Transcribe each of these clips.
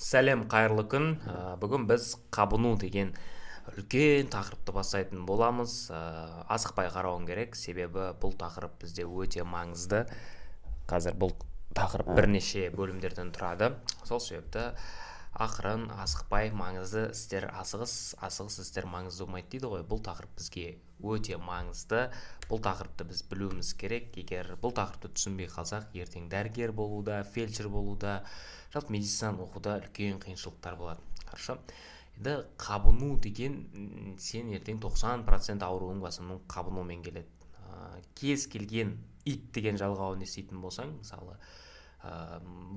Сәлем, қайырлы күн. Бүгін біз қабыну деген үлкен тақырыпты бастайтын боламыз. Асықпай қарауың керек, себебі бұл тақырып бізде өте маңызды. Қазір бұл тақырып бірнеше бөлімдерден тұрады. Сол себепті ақырын, асықпай, маңызды істер асығыс, асығыс істер маңызды болмайды дейді ғой. Бұл тақырып бізге өте маңызды. Бұл тақырыпты біз білуіміз керек. Егер бұл тақырыпты түсінбей қалсақ, ертең дәрігер болуда, фельдшер болуда, жалпы медицинаны оқуда үлкен қиыншылықтар болады. Хорошо. Енді қабыну деген сен ертең 90% ауруың басыңның қабынумен келеді. Кез келген ит деген жалғауын еститін болсаң, мысалы,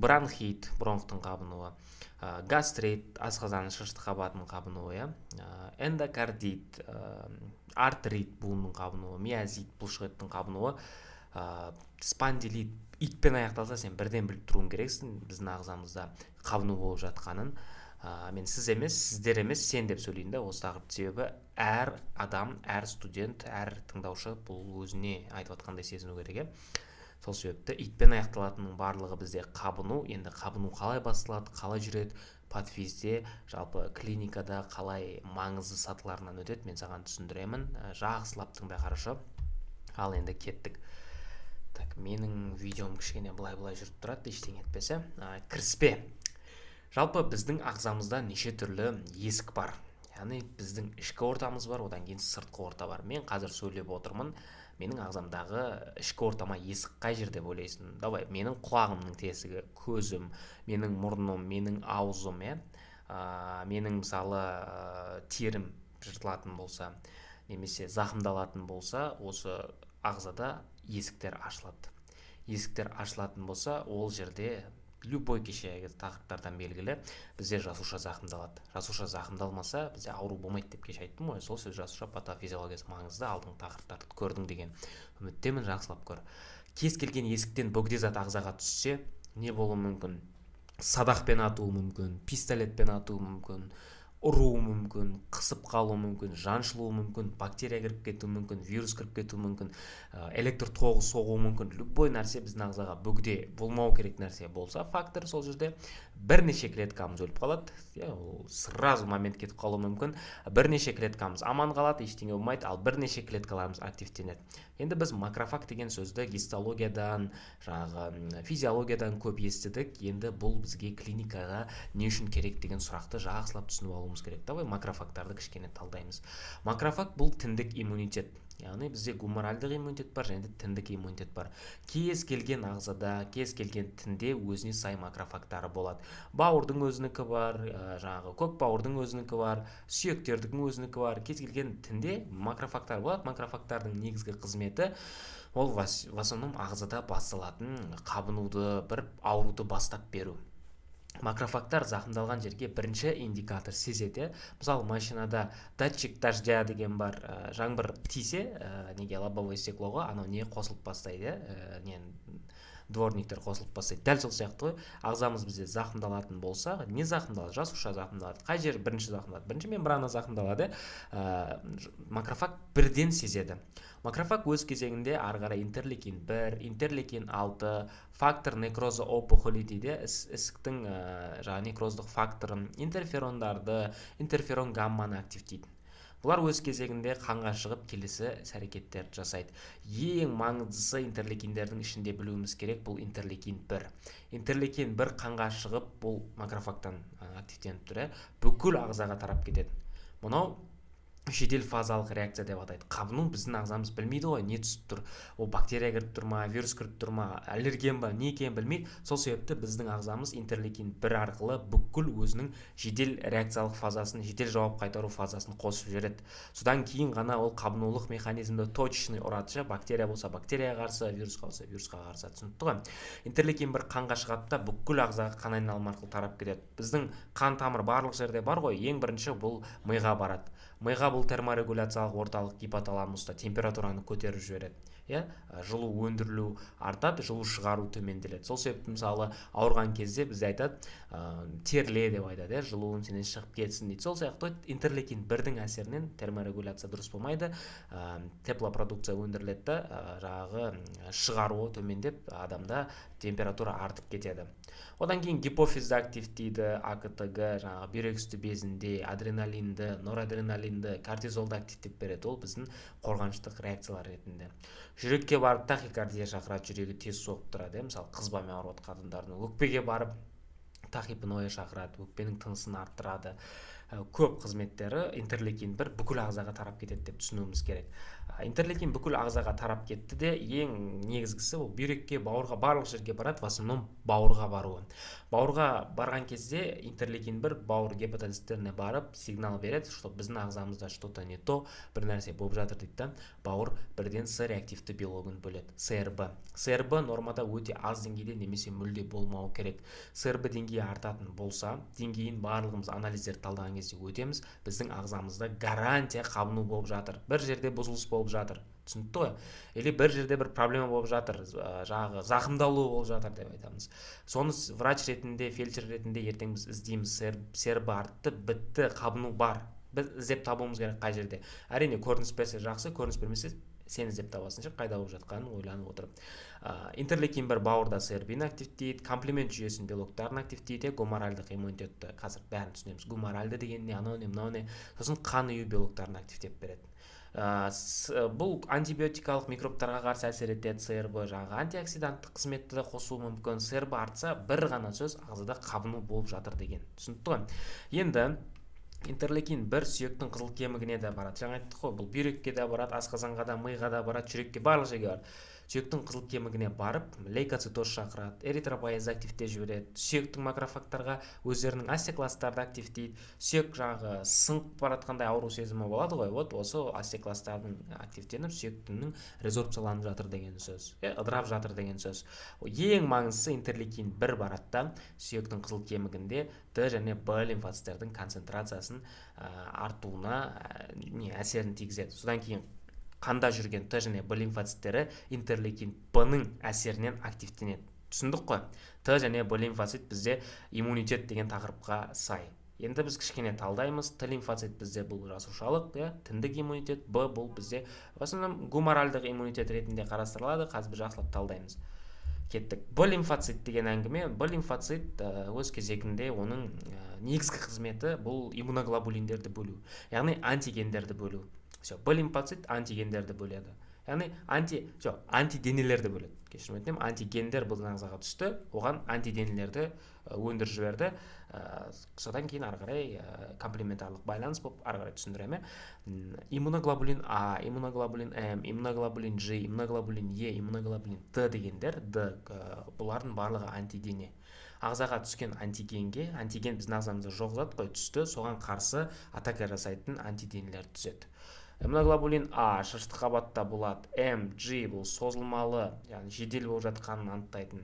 бронхит, бронхтың қабынуы, гастрит, асқазан шырышты қабатының қабынуы, эндокардит, артрит буынның қабынуы, миозит бұлшықеттің қабынуы, спондилит, итпен аяқталса сен бірден біліп тұруың керексің біздің ағзамызда қабыну болып жатқанын. Мен сіз емес, сіздер емес, сен деп сөйлейін да осы тақырыпты, себебі әр адам, әр студент, әр тыңдаушы бұл өзіне айтып отқандай сезіну керек. Сол себепті итпен аяқталатынның барлығы бізде қабыну. Енді қабыну қалай басталады, қалай жүреді, подфизде, жалпы клиникада қалай маңызды сатыларынан өтеді, мен саған түсіндіремін. Жақсылап тыңда, қарашы. Ал енді кеттік. Так, менің видеом кішкене былай жүріп тұрады, ештеңе етпесе. Кіріспе. Жалпы біздің ағзамызда неше түрлі есік бар. Яғни біздің ішкі ортамыз бар, одан кейін сыртқы орта бар. Мен қазір сөйлеп отырмын. Менің ағзамдағы ішкі ортама есік қай жерде деп ойлайсың? Давай, менің құлағымның тесігі, көзім, менің мұрным, менің аузым, менің мысалы терім жыртылатын болса, немесе зақымдалатын болса, осы ағзада есіктер ашылады. Есіктер ашылатын болса, ол жерде любой кешегі тақырыптардан белгілі бізде жасуша зақымдалады. Жасуша зақымдалмаса бізде ауру болмайды деп кеше айттым ғой. Сол сөз жасуша патофизиологиясы маңызды, алдың тақырыптарды көрдің деген үміттемін, жақсылап көр. Кез келген есіктен бөгде зат ағзаға түссе не болуы мүмкін? Садақпен атуы мүмкін, пистолетпен атуы мүмкін, ұруы мүмкін, қысып қалуы мүмкін, жаншылуы мүмкін, бактерия кіріп кетуі мүмкін, вирус кіріп кетуі мүмкін, электр тоғы соғуы мүмкін. Любой нәрсе біздің ағзаға бөгде болмау керек нәрсе болса, фактор сол жерде бірнеше клеткамыз өліп қалады. Ол сразу момент кетіп қалуы мүмкін. Бірнеше клеткамыз аман қалады, ештеңе болмайды, ал бірнеше клеткаларымыз активтенеді. Енді біз макрофаг деген сөзді гистологиядан, физиологиядан көп естідік. Енді бұл бізге клиникаға не үшін керек деген сұрақты жақсылап түсініп алуымыз керек. Давай макрофагтарды кішкене талдаймыз. Макрофаг бұл тіндік иммунитет. Яғни бізде гуморальдық иммунитет бар және тіндік иммунитет бар. Кез келген ағзада, кез келген тінде өзіне сай макрофагтары болады. Бауырдың өзінікі бар, көк бауырдың өзінікі бар, сүйектердің өзінікі бар. Кез келген тінде макрофагтар болады. Макрофагтардың негізгі қызметі ол в основном ағзада басталатын қабынуды, бір ауруды бастап беру. Макрофагтар зақымдалған жерге бірінші индикатор сезеді. Мысалы, машинада датчик дождя деген бар. Жаңбыр тисе, неге лобовое стеклоға анау не қосылып бастайды, дворниктер қосылып бастайды. Дәл сол сияқты ғой, ағзамыз бізде зақымдалатын болса, не зақымдалады? Жасуша зақымдалады. Қай жер бірінші зақымдалады? Бірінші мембрана зақымдалады. Макрофаг бірден сезеді. Макрофаг өз кезегінде ары қарай интерлейкин 1, интерлейкин 6, фактор некрозы опухоли дейді, ісіктің некроздық факторын, интерферондарды, интерферон гамманы активтейді. Бұлар өз кезегінде қанға шығып келесі әрекеттерді жасайды. Ең маңыздысы интерлейкиндердің ішінде білуіміз керек, бұл интерлейкин 1. Интерлейкин 1 қанға шығып, бұл макрофагтан активтеніп тұр, бүкіл ағзаға тарап кетеді. Мұнау жедел фазалық реакция деп атайды. Қабыну біздің ағзамыз білмейді ғой, не түсіп тұр, ол бактерия кіріп тұр ма, вирус кіріп тұр ма, аллерген ба, не екенін білмейді. Сол себепті біздің ағзамыз интерлейкин 1 арқылы бүкіл өзінің жедел реакциялық фазасын, жедел жауап қайтару фазасын қосып жібереді. Содан кейін ғана ол қабынулық механизмді точный ұрады. Бактерия болса бактерияға қарсы, вирус болса вирусқа қарсы. Түсінікті ғой? Интерлейкин 1 қанға шығады да бүкіл ағзаға қан айналымы арқылы тарап кетеді. Біздің қан тамыры барлық жерде бар ғой, ең бірінші бұл миға барады. Миға бұл терморегуляциялық орталық гипоталамуста температураны көтеріп жібереді. Жылу өндірілу артады, жылу шығару төменделеді. Сол себепті мысалы ауырған кезде біз айтады, терле деп айтады, жылуын сенен шығып кетсін дейді. Сол сияқты интерлейкин 1-дің әсерінен терморегуляция дұрыс болмайды, теплопродукция өндіріледі, шығаруы төмендеп, адамда температура артып кетеді. Одан кейін гипофизді активтейді, АКТГ, жаңағы бүйрек үсті безінде адреналинді, норадреналинді, кортизолды активтеп береді. Ол біздің қорғаныштық реакциялар ретінде. Жүрекке барып тахикардия шақырады, жүрегі тез соғып тұрады. Мысалы қызбамен ауырып жатқан адамдардың өкпеге барып тахипноя шақырады, өкпенің тынысын арттырады. Көп қызметтері интерлейкин 1 бүкіл ағзаға тарап кетеді деп түсінуіміз керек. Интерлейкин бүкіл ағзаға тарап кетті де, ең негізгісі ол бүйрекке, бауырға, барлық жерге барады, в основном бауырға баруы. Бауырға барған кезде интерлейкин 1 бауыр гепатоциттеріне барып сигнал береді, что біздің ағзамызда что-то не то, бір нәрсе болып жатыр дейді. Бауыр бірден С реактивті биологын бөледі, СРБ. СРБ нормада өте аз деңгейде немесе мүлде болмауы керек. СРБ деңгейі артатын болса, деңгейін барлығымыз анализдер талдаған кезде өтеміз, біздің ағзамызда гарантия қабыну болып жатыр. Бір жерде бұзылыс болып жатыр. Түсінікті ғой? Или бір жерде бір проблема болып жатыр, жаңағы зақымдалу болып жатыр деп айтамыз. Соны врач ретінде, фельдшер ретінде ертең біз іздейміз, СРБ артты, бітті, қабыну бар. Біз іздеп табуымыз керек қай жерде. Әрине көрініс берсе жақсы, көрініс бермесе сен іздеп табасың, қайда болып жатқанын ойланып отырып. Интерлейкин 1 бауырда СРБ-ні активтейді, комплемент жүйесін белоктарын активтейді, гуморальдық иммунитетті қазір бәрін түсінеміз. Гуморальды деген не, анау не, мынау не, сосын қан ұю белоктарын активтеп береді. Бұл антибиотикалық микробтарға қарсы әсер етеді. СРБ жаңағы антиоксиданттық қызметті де қосуы мүмкін. СРБ артса бір ғана сөз ағзада қабыну болып жатыр деген. Түсінікті ғой? Енді интерлейкин 1 сүйектің қызыл кемігіне де барады. Жаңа айттық қой, бұл бүйрекке де барады, асқазанға да, миға да барады, жүрекке, барлық жерге барады. Сүйектің қызыл кемігіне барып, лейкоцитоз шақырады, эритропоэзді активте жібереді. Сүйектің макрофагтарға өздерінің остеокласттарды активтейді. Сүйек жаңағы сынып баратқандай ауру сезімі болады ғой. Вот осы остеокласттардың активтеніп, сүйектің резорбцияланып жатыр деген сөз. Ыдырап жатыр деген сөз. Ең маңыздысы интерлейкин 1 барады, сүйектің қызыл кемігінде Т және Б лимфоциттердің концентрациясын артуына әсерін тигізеді. Содан кейін қанда жүрген Т және Б лимфоциттері интерлейкин Б-ның әсерінен активтенеді. Түсіндік қой? Т және Б лимфоцит бізде иммунитет деген тақырыпқа сай. Енді біз кішкене талдаймыз. Т лимфоцит бізде бұл жасушалық, тіндік иммунитет, Б бұл бізде в основном гуморальдық иммунитет ретінде қарастырылады. Қазір біз жақсылап талдаймыз. Кеттік. Б лимфоцит деген әңгіме. Б лимфоцит өз кезегінде оның негізгі қызметі бұл иммуноглобулиндерді бөлу, яғни антигендерді бөлу. Б лимфоцит антигендерді бөледі. Яғни антиденелерді бөледі. Кешірім өтінемін, антигендер біздің ағзаға түсті, оған антиденелерді өндіріп жіберді. Содан кейін ары қарай комплементарлық байланыс болып ары қарай түсіндіремін. Иммуноглобулин А, иммуноглобулин М, иммуноглобулин Ж, иммуноглобулин Е, иммуноглобулин Т дегендер, бұлардың барлығы антидене. Ағзаға түскен антигенге, антиген біздің ағзамызда жоқ зат қой, түсті, соған қарсы атака жасайтын антиденелер түседі. Иммуноглобулин А шырышты қабатта болады, М, G бұл созылмалы, яғни жедел болып жатқанын анықтайтын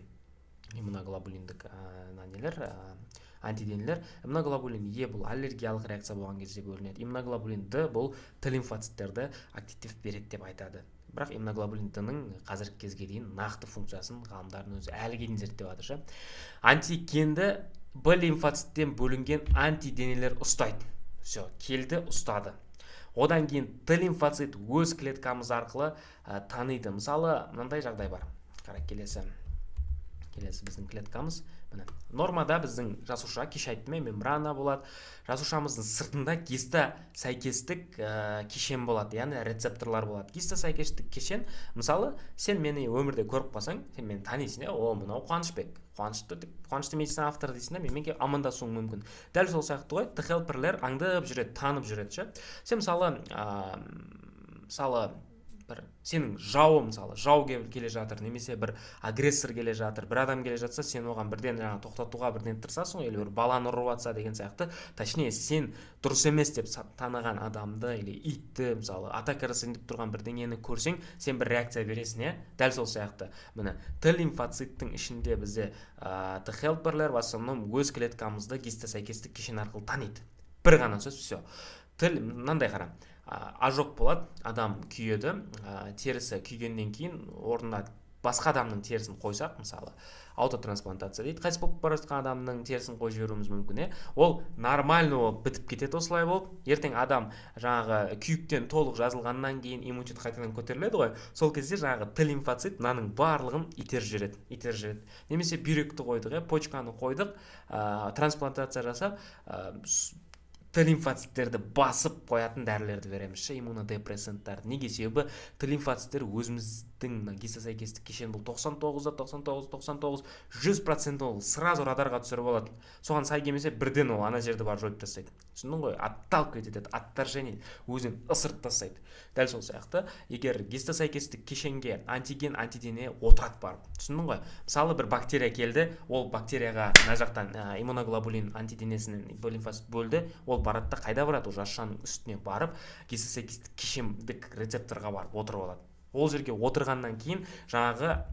иммуноглобулиндік антиденелер. Иммуноглобулин Е бұл аллергиялық реакция болған кезде бөлінеді. Иммуноглобулин Д бұл Т лимфоциттерді активтеп береді деп айтады. Бірақ иммуноглобулин Д-ның қазіргі кезге дейін нақты функциясын ғалымдардың өзі әлі дейін зерттеп жатыр. Антигенді Б лимфоциттен бөлінген антиденелер ұстайды. Келді, ұстады. Одан кейін Т лимфоцит өз клеткамыз арқылы таниды. Мысалы, мынандай жағдай бар. Қара, келесі біздің клеткамыз. Нормада біздің жасуша, кеше айттым, мембрана болады. Жасушамыздың сыртында гиста сәйкестік кешен болады, яғни рецепторлар болады. Гиста сәйкестік кешен, мысалы, сен мені өмірде көріп қалсаң, сен мені танисың, мынау Қуанышбек. Қуанышты медицина авторы дейсің, менімен амандасуың мүмкін. Дәл сол сияқты ғой, Т-хелперлер аңдып жүреді, танып жүреді. Сен мысалы, сенің жауы, мысалы, жау келе жатыр, немесе бір агрессор келе жатыр, бір адам келе жатса, сен оған бірден тоқтатуға бірден тырысасың, или бір баланы ұрып жатса деген сияқты. Точнее, сен дұрыс емес деп таныған адамды или итті, мысалы, атака жасайын деп тұрған бірдеңені көрсең, сен бір реакция бересің, дәл сол сияқты. Міне, Т лимфоциттің ішінде бізде Т-хелперлер в основном өз клеткамызды гиста сәйкестік кешен арқылы таниды. Бір ғана сөз, все. Мынандай қара. Ажок болады, адам күйеді, терісі күйгеннен кейін орнына басқа адамның терісін қойсақ, мысалы аутотрансплантация дейді, қайтыс болып бара жатқан адамның терісін қойып жіберуіміз мүмкін, ол нормально болып бітіп кетеді. Осылай болып ертең адам жаңағы күйіктен толық жазылғаннан кейін иммунитет қайтадан көтеріледі ғой, сол кезде жаңағы Т лимфоцит мынаның барлығын итеріп жібереді. Немесе бүйректі қойдық, почканы қойдық, трансплантация жасап, Т лимфоциттерді басып қоятын дәрілерді береміз, иммунодепрессанттар. Неге? Себебі Т лимфоциттер өзіміздің гистосайкестік кешен бұл 99 100% ол сразу радарға түсіріп алады. Соған сай келмесе бірден ол ана жерді бар жойып тастайды. Түсіндің ғой? Отталып кетеді, отторжение, өзін ысырып тастайды. Дәл сол сияқты, егер гистосайкестік кешенге антиген, антидене отырады барып. Түсіндің ғой? Мысалы бір бактерия келді, ол бактерияға мына жақтан иммуноглобулин антиденесінен лимфоцит бөлді, ол барады да қайда барады? Ол жасушаның үстіне барып, гистосайкестік кешендік рецепторға барып отырып алады. Ол жерге отырғаннан кейін жаңағы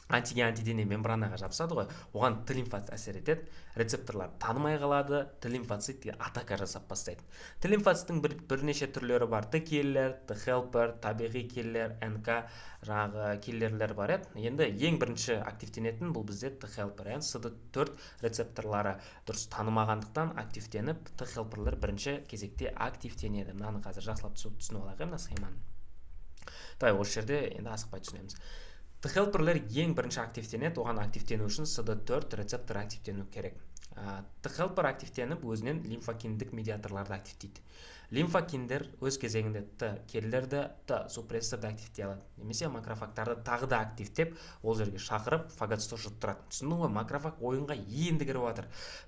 антиген, антидене мембранаға жабысады ғой, оған Т лимфоцит әсер етеді, рецепторлар танымай қалады, Т лимфоцит атака жасап бастайды. Т лимфоциттің бірнеше түрлері бар. Т келлер, Т хелпер, табиғи келлер, НК жаңағы келлерлер бар еді. Енді ең бірінші активтенетін бұл бізде Т хелпер, CD4 рецепторлары дұрыс танымағандықтан активтеніп, Т хелперлер бірінші кезекте активтенеді. Мынаны қазір жақсылап түсініп алайық, мына схеманы. Осы жерде енді асықпай түсінеміз. Т хелперлер ең бірінші активтенеді, оған активтену үшін CD4 рецептор активтену керек. Т хелпер активтеніп, өзінен лимфокиндік медиаторларды активтейді. Лимфокиндер өз кезегінде Т келлерді, Т супрессорды активтей алады. Немесе макрофагтарды тағы да активтеп, ол жерге шақырып, фагоцитоз жұттырады. Түсіндің ғой, макрофаг ойынға енді кіріп жатыр.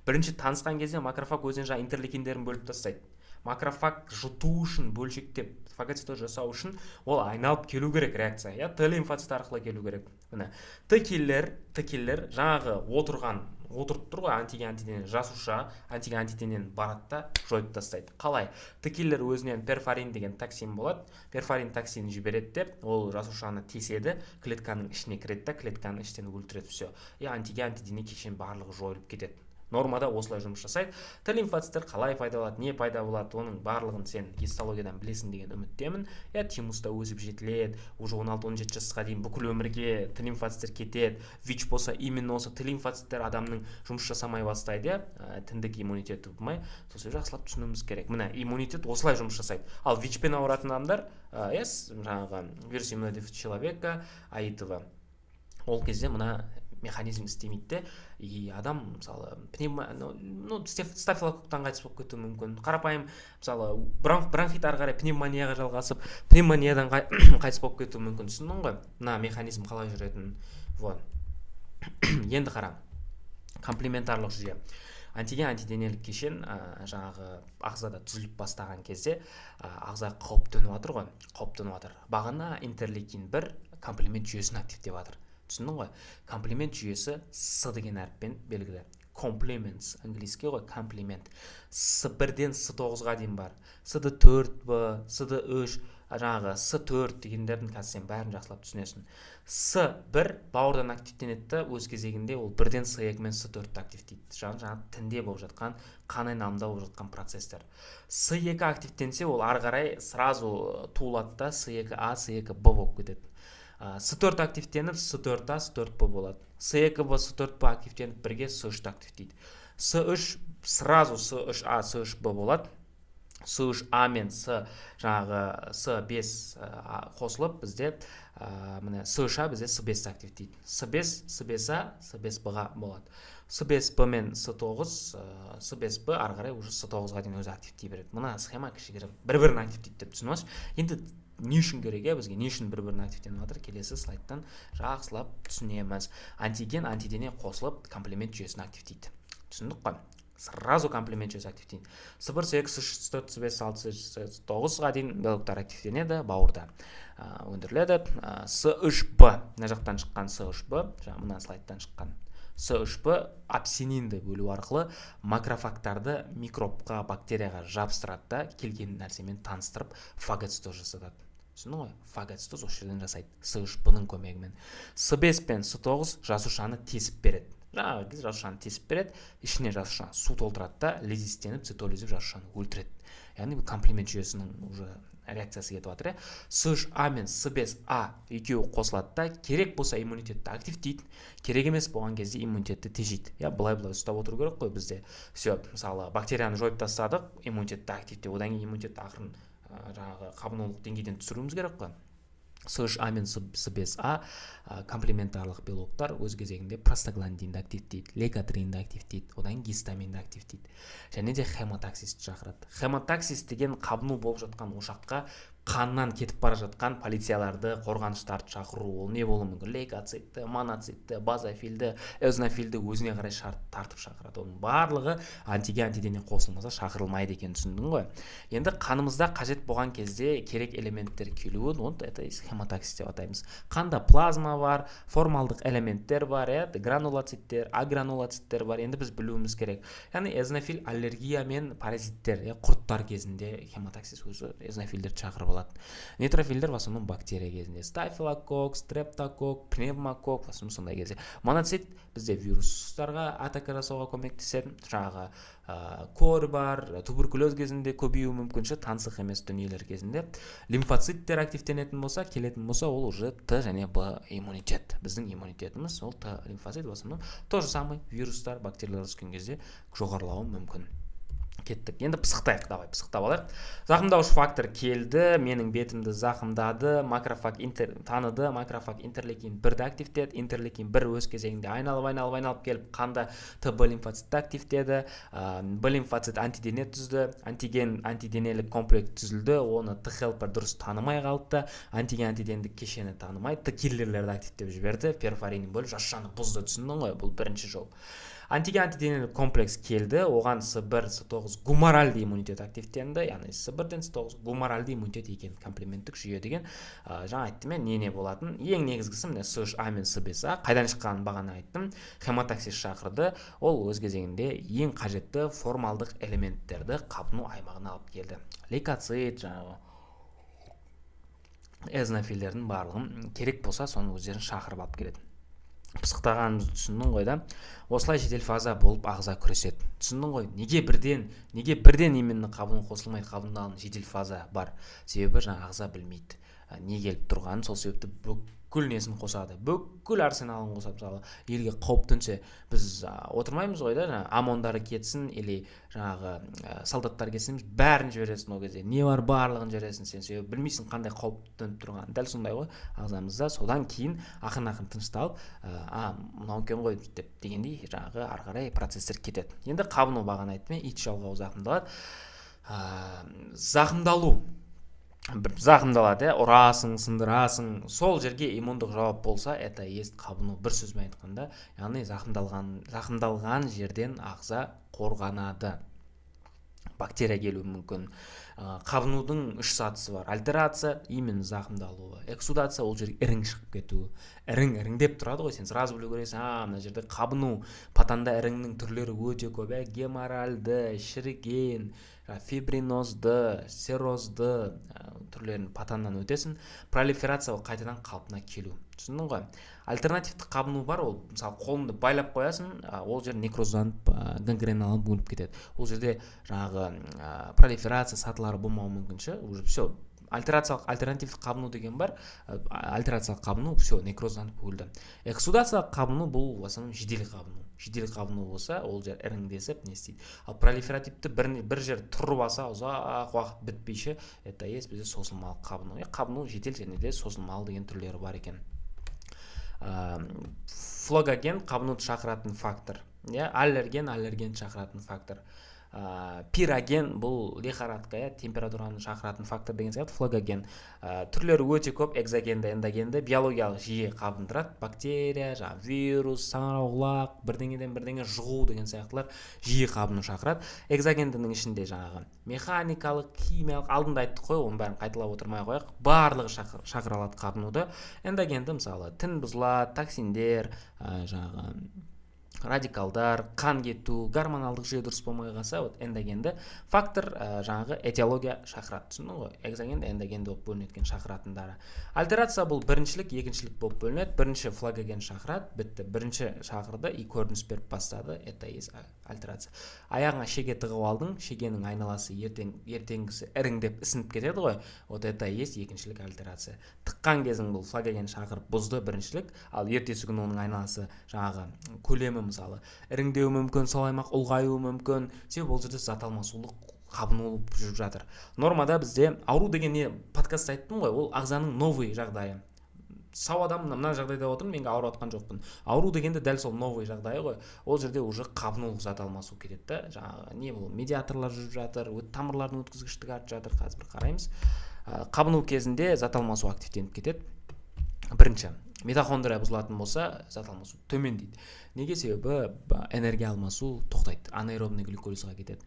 Бірінші танысқан кезде макрофаг өзінен жаңа интерлейкиндерін бөліп тастайды. Макрофаг жұту үшін, бөлшектеп, фагоцитоз жасау үшін ол айналып келу керек реакция, Т лимфоцит арқылы келу керек. Т келлер жаңағы отырып тұр ғой, антиген, антидене жасуша, антиген, антиденені барады да жойып тастайды. Қалай? Т келлер өзінен перфорин деген токсин болады. Перфорин токсинін жібереді деп, ол жасушаны теседі, клетканың ішіне кіреді, клетканың іштен өлтіреді, все. Антиген, антидене кешен барлығы жойылып кетеді. Нормада осылай жұмыс жасайды. Т лимфоциттер қалай пайда болады, не пайда болады, оның барлығын сен гистологиядан білесің деген үміттемін. тимуста өсіп жетіледі, уже 16-17 жасқа дейін бүкіл өмірге Т лимфоциттер кетеді. ВИЧ болса, именно осы Т лимфоциттер адамның жұмыс жасамай бастайды, тіндік иммунитеті болмай. Сосын жақсылап түсінуіміз керек. Мына иммунитет осылай жұмыс жасайды. Ал ВИЧ-пен ауыратын адамдар, жаңағы вирус иммунодефицит человека, АИТВ, ол кезде мына механизм істемейді, и адам мысалы стафилококктан қайтыс болып кетуі мүмкін. Қарапайым мысалы бронхит ары қарай пневмонияға жалғасып, пневмониядан қайтыс болып кетуі мүмкін. Түсіндің ғой? Мына механизм қалай жүретінін. Вот. Енді қара. Комплементарлық жүйе. Антиген, антиденелік кешен жаңағы ағзада түзіліп бастаған кезде ағза қауіптеніп жатыр ғой, бағана интерлейкин 1 комплемент жүйесін активтеп жатыр. Түсіндің ғой? Комплемент жүйесі С деген әріппен белгілі. Complements, английский ғой, комплемент. С1-ден С9-ға дейін бар. CD4, CD3, жаңағы С4 дегендердің қазір сен бәрін жақсылап түсінесің. С1 бауырдан активтенеді, өз кезегінде ол 1-ден С2 мен С4-ді активтейді. Жаңағы тінде болып жатқан, қан айналымда болып жатқан процестер. С2 активтенсе, ол ары қарай сразу туылады да С2А, С2Б болып кетеді. С4 активтеніп, С4А, С4Б болады. С2Б, С4Б активтеніп, бірге С3 активтейді. С3 сразу С3А, С3Б болады. С3А мен С5 қосылып, бізде С3А бізде С5 активтейді. С5А, С5Б болады. С5Б мен С9, С5Б ары қарай уже С9-ға дейін өзі активтей береді. Мына схема кішігірім бір-бірін активтейді деп түсініңіз. Енді не үшін керек, бізге не үшін бір-бірін активтеніп жатыр, келесі слайдтан жақсылап түсінеміз. Антиген, антидене қосылып комплемент жүйесін активтейді. Түсіндік қой? Сразу комплемент жүйесі активтейді. С1, С2, С4, С5, С6, С9-ға дейін белоктар активтенеді, бауырда өндіріледі. С3Б, мына жақтан шыққан С3Б, мына слайдтан шыққан С3Б апсининді бөлу арқылы макрофагтарды микробқа, бактерияға жабыстырады да, келген нәрсемен таныстырып фагоцитоз жасатады. Түсіндің ғой? Фагоцитоз осы жерден жасайды С3Б-ның көмегімен. С5 пен С9 жасушаны тесіп береді. жаңағы кезде жасушаны тесіп береді, ішіне жасушаны су толтырады да лизистеніп цитолизіп жасушаны өлтіреді. Яғни бұл комплимент жүйесінің уже реакциясы кетіп жатыр. США мен С5А екеуі қосылады да керек болса иммунитетті активтейді, керек емес болған кезде иммунитетті тежейді. Былай ұстап отыру керек қой бізде. Все, мысалы бактерияны жойып тастадық, иммунитетті активте, одан кейін иммунитетті ақырын жаңағы қабынулық деңгейден түсіруіміз керек қой. США мен С5А комплементарлық белоктар өз кезегінде простагландинді активтейді, лейкотринді активтейді, одан гистаминді активтейді, және де хемотоксисті шақырады. Хемотоксис деген қабыну болып жатқан ошаққа қаннан кетіп бара жатқан полицияларды, қорғаныштарды шақыру. Ол не болуы мүмкін? Лейкоцитті, моноцитті, базофилді, эозинофилді өзіне қарай тартып шақырады. Оның барлығы антидене қосылмаса шақырылмайды екен, түсіндің ғой? Енді қанымызда қажет болған кезде керек элементтер келуін, оны это хемотоксис деп атаймыз. Қанда плазма бар, формалдық элементтер бар, гранулоциттер, агранулоциттер бар. Енді біз білуіміз керек. Яғни эозинофил аллергия мен паразиттер, құрттар кезінде хемотоксис өзі эозинофилдерді шақырып алады. Нейтрофилдер в основном бактерия кезінде, стафилококк, стрептококк, пневмококк, в основном сондай кезде. Моноцит бізде вирустарға атака жасауға көмектеседі. Жаңағы кор бар, туберкулез кезінде көбеюі мүмкінші, тансық емес дүниелер кезінде. Лимфоциттер активтенетін болса, келетін болса, ол уже Т және Б иммунитет. Біздің иммунитетіміз ол Т лимфоцит, в основном то же самый вирустар, бактериялар өскен кезде жоғарылауы мүмкін. Кеттік. Енді пысықтайық, давай пысықтап алайық. Зақымдаушы фактор келді, менің бетімді зақымдады, макрофаг таныды, макрофаг интерлейкин 1-ді активтеді, интерлейкин 1 өз кезегінде айналып келіп қанда Т-Б лимфоцитті активтеді, Б лимфоцит антидене түзді, антиденелік комплекс түзілді, оны Т-хелпер дұрыс танымай қалды, антидендік кешені танымай, Т-киллерлерді активтеп жіберді, перфорин бөліп жасушаны бұзды, түсіндің ғой, бұл бірінші жол. Антиденелік комплекс келді, оған С1, С9 гуморальды иммунитет активтенді, яғни С1-ден С9 гуморальды иммунитет екен, комплементтік жүйе деген. Жаңа айттым мен, не болатын? Ең негізгісі міне США мен С5А, қайдан шыққанын бағана айттым, хемотоксис шақырды, ол өз кезегінде ең қажетті формалдық элементтерді қабыну аймағына алып келді. Лейкоцит, жаңағы эозинофилдердің барлығын керек болса, соны өздерін шақырып алып келеді. Пысықтағанымызды түсіндің ғой да. Осылай жедел фаза болып ағза күреседі. Түсіндің ғой, неге бірден именно қабыну қосылмайды, қабынудың жедел фаза бар. Себебі жаңа ағза білмейді не келіп тұрғанын, сол себепті бүкіл несін қосады, бүкіл арсеналын қосады. Мысалы, елге қауіп төнсе, біз отырмаймыз ғой да, ОМОНдары кетсін, или жаңағы солдаттар кетсін, бәрін жібересің ол кезде. Не бар, барлығын жібересің сен, себебі білмейсің қандай қауіп төніп тұрғанын. Дәл сондай ғой ағзамызда. Содан кейін ақырын тынышталып, мынау екен ғой деп дегендей жаңағы ары қарай процестер кетеді. Енді қабыну бағана айттым, ит жалғау зақымдалады. Зақымдалады, ұрасың, сындырасың, сол жерге иммундық жауап болса, это есть қабыну. Бір сөзбен айтқанда, яғни зақымдалған жерден ағза қорғанады. Бактерия келуі мүмкін. Қабынудың 3 сатысы бар. Альтерация, именно зақымдалуы. Эксудация, ол жерге ірің шығып кетуі. Іріңдеп тұрады ғой, сен сразу білу керексің, мына жерде қабыну. Патанда іріңнің түрлері өте көп, геморральды, шіріген, фибринозды, серозды түрлерін патаннан өтесін. Пролиферация ол қайтадан қалпына келу. Түсіндің ғой? Альтернативті қабыну бар, ол мысалы қолыңды байлап қоясың, ол жер некрозданып, гангреналанып бөлініп кетеді. Ол жерде жаңағы пролиферация сатылары болмауы мүмкінші, уже все. Альтернативті қабыну деген бар, альтерациялық қабыну все, некрозданып бөлді. Эксудациялық қабыну бұл в основном жедел қабыну. Жедел қабыну болса, ол жер іріңдесіп не істейді. Ал пролиферативті бір жер тұрып алса, ұзақ уақыт бітпейші, это есть бізде созылмалы қабыну. Қабыну жедел және де созылмалы деген түрлері бар екен. Флогоген қабынуды шақыратын фактор. Аллерген шақыратын фактор. Пироген бұл лихорадка, температураны шақыратын фактор деген сияқты. Флогоген түрлері өте көп, экзогенді, эндогенді, биологиялық жиі қабындырады. Бактерия, вирус, саңырауқұлақ, бірдеңеден жұғу деген сияқтылар жиі қабыну шақырады. Экзогендінің ішінде жаңағы механикалық, химиялық, алдында айттық қой, оның бәрін қайталап отырмай қояйық, барлығы шақыра алады қабынуды. Эндогенді мысалы тін бұзылады, токсиндер, жаңағы радикалдар, қан кету, гормоналдық жүйе дұрыс болмай қалса, вот эндогенді фактор жаңағы этиология шақырады, түсіндің ғой? Экзогенді, эндогенді болып бөлінетін шақыратындары. Альтерация бұл біріншілік, екіншілік болып бөлінеді. Бірінші флагоген шақырады, бітті. Бірінші шақырды и көрініс беріп бастады. Это есть альтерация. Аяғыңа шеге тығып алдың, шегенің айналасы ертеңгісі іріңдеп ісініп кетеді ғой. Вот это есть екіншілік альтерация. Тыққан кезің бұл флагоген шақырып бұзды, біріншілік, ал ертесі күні оның айналасы жаңағы көлемі мысалы іріңдеуі мүмкін, сол аймақ ұлғаюы мүмкін, себебі ол жерде зат алмасулық қабынулып жүріп жатыр. Нормада бізде ауру деген не, подкастта айттым ғой, ол ағзаның новый жағдайы. Сау адам мына жағдайда отырмын, менге ауырып жатқан жоқпын. Ауру дегенде дәл сол новый жағдайы ғой. Ол жерде уже қабынулық зат алмасу кетеді да. Жаңағы не бұл, медиаторлар жүріп жатыр, тамырлардың өткізгіштігі артып жатыр. Қазір бір қараймыз. Қабыну кезінде зат алмасу активтеніп кетеді. Бірінші, митохондрия бұзылатын болса, зат алмасу төмендейді. Неге? Себебі энергия алмасу тоқтайды, анаэробный глюкозға кетеді.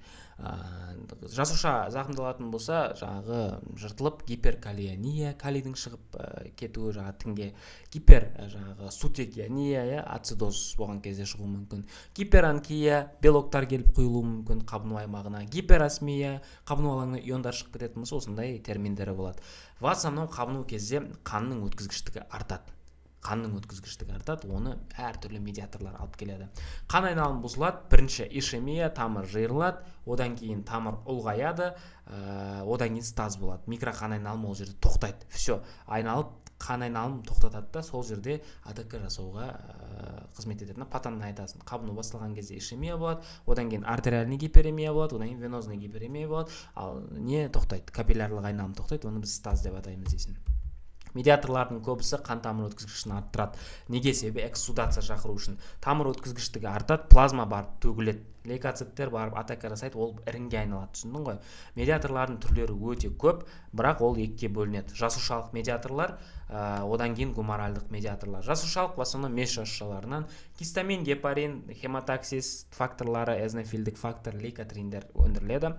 Жасуша зақымдалатын болса, жаңағы жыртылып гиперкалияния, калийдің шығып кетуі, жаңағы тінге гипер жаңағы сутекияния, ацидоз болған кезде шығуы мүмкін. Гиперанкия, белоктар келіп құйылуы мүмкін қабыну аймағына. Гиперосмия, қабыну алаңына иондар шығып кететін болса, осындай терминдері болады. В основном қабыну кезде қанның өткізгіштігі артады. Қанның өткізгіштігі артады, оны әртүрлі медиаторлар алып келеді. Қан айналымы бұзылады, бірінші ишемия, тамыр жиырылады, одан кейін тамыр ұлғаяды, одан кейін стаз болады. Микроқан айналымы ол жерде тоқтайды. Все, айналып қан айналымы тоқтатады да, сол жерде АТК жасауға қызмет етеді. Патанын айтасың, қабыну басталған кезде ишемия болады, одан кейін артериальный гиперемия болады, одан кейін венозный гиперемия болады, ал не тоқтайды? Капиллярлық айналым тоқтайды, оны біз стаз деп атаймыз дейсің. Медиаторлардың көбісі қан тамыр өткізгіштігін арттырады. Неге? Себебі экссудация шақыру үшін. Тамыр өткізгіштігі артады, плазма барып төгіледі. Лейкоциттер барып атака жасайды, ол іріңге айналады, түсіндің ғой? Медиаторлардың түрлері өте көп, бірақ ол екіге бөлінеді. Жасушалық медиаторлар, одан кейін гуморальдық медиаторлар. Жасушалық в основном меш жасушаларынан гистамин, гепарин, хематоксис факторлары, эзонофилдік фактор, лейкотриндер өндіріледі.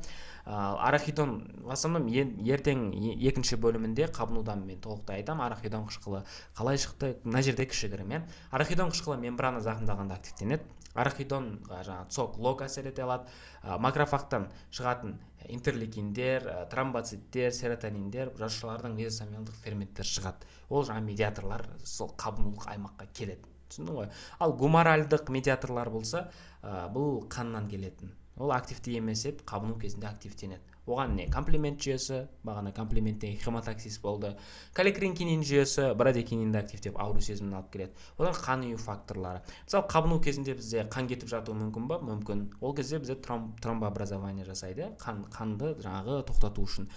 Арахидон в основном ертең екінші бөлімінде қабынудан мен толықтай айтам. Арахидон қышқылы қалай шықты? Мына жерде кішігірім. Арахидон қышқылы мембрана зақымдағанда активтенеді. Арахидонға жаңағы цок лок әсер ете алады. Макрофагтан шығатын интерлейкиндер, тромбоциттер, серотониндер, жасушалардың мезосомиалдық ферменттер шығады. Ол жаңа медиаторлар сол қабынулық аймаққа келеді. Түсіндің ғой? Ал гуморальдық медиаторлар болса, бұл қаннан келетін. Ол активті емес еді, қабыну кезінде активтенеді. Оған не? Комплемент жүйесі, бағана комплементтен хематоксис болды. Каликрин-кинин жүйесі, брадикининді активтеп ауру сезімін алып келеді. Одан қан ұю факторлары. Мысалы, қабыну кезінде бізде қан кетіп жатуы мүмкін ба? Мүмкін. Ол кезде бізде тромбообразование жасайды, қанды жаңағы тоқтату үшін.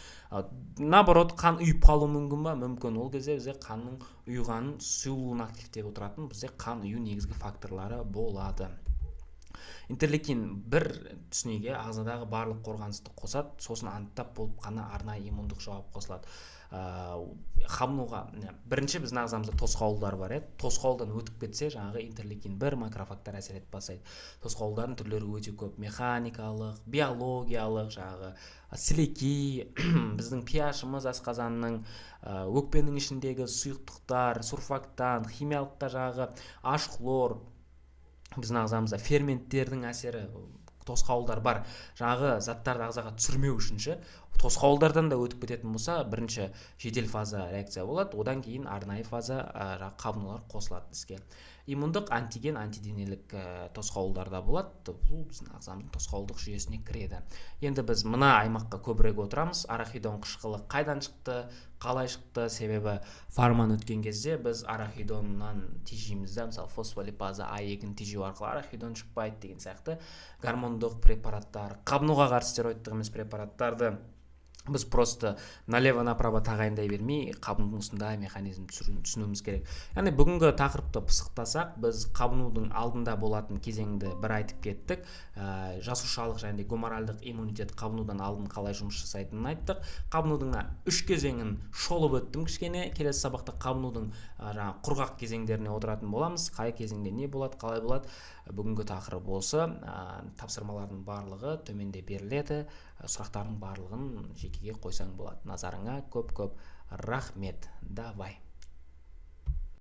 Наоборот, қан ұйып қалуы мүмкін ба? Мүмкін. Ол кезде бізде қанның ұйғанын сұйылуын активтеп отыратын бізде қан ұю негізгі факторлары болады. Интерлейкин бір түсінеге ағзадағы барлық қорғанысты қосады, сосын анықтап болып қана арнайы иммундық жауап қосылады. Қабынуға бірінші біздің ағзамызда тосқауылдар бар еді. Тосқауылдан өтіп кетсе, жаңағы интерлейкин бір макрофагтар әсер етіп бастайды. Тосқауылдардың түрлері өте көп: механикалық, биологиялық, жаңағы сілекей, біздің pH-ымыз асқазанның, өкпенің ішіндегі сұйықтықтар, сурфактан, химиялықта жаңағы H хлор, біздің ағзамызда ферменттердің әсері, тосқауылдар бар. Жаңағы заттарды ағзаға түсірмеу үшінші тосқауылдардан да өтіп кететін болса, бірінші жедел фаза реакция болады, одан кейін арнайы фаза қабынулар қосылады іске. Иммундық антиген, антиденелік тосқауылдарда болады. Бұл біздің ағзамыздың тосқауылдық жүйесіне кіреді. Енді біз мына аймаққа көбірек отырамыз. Арахидон қышқылы қайдан шықты, қалай шықты? Себебі фарман өткен кезде біз арахидоннан тежейміз да, мысалы фосфолипаза А2-ні тежеу арқылы арахидон шықпайды деген сияқты гормондық препараттар, қабынуға қарсы стероидтық емес препараттарды біз просто налево-направо тағайындай бермей, қабынудың осындай механизм түсінуіміз керек. Яғни бүгінгі тақырыпты пысықтасақ, біз қабынудың алдында болатын кезеңді бір айтып кеттік. Жасушалық және гуморальдық иммунитет қабынудан алдын қалай жұмыс жасайтынын айттық. Қабынудың 3 кезеңін шолып өттім кішкене. Келесі сабақта қабынудың құрғақ кезеңдеріне отыратын боламыз. Қай кезеңде не болады, қалай болады? Бүгінгі тақырып болса, тапсырмалардың барлығы төменде беріледі. Сұрақтардың барлығын жекеге қойсаң болады. Назарыңа көп-көп рахмет. Давай.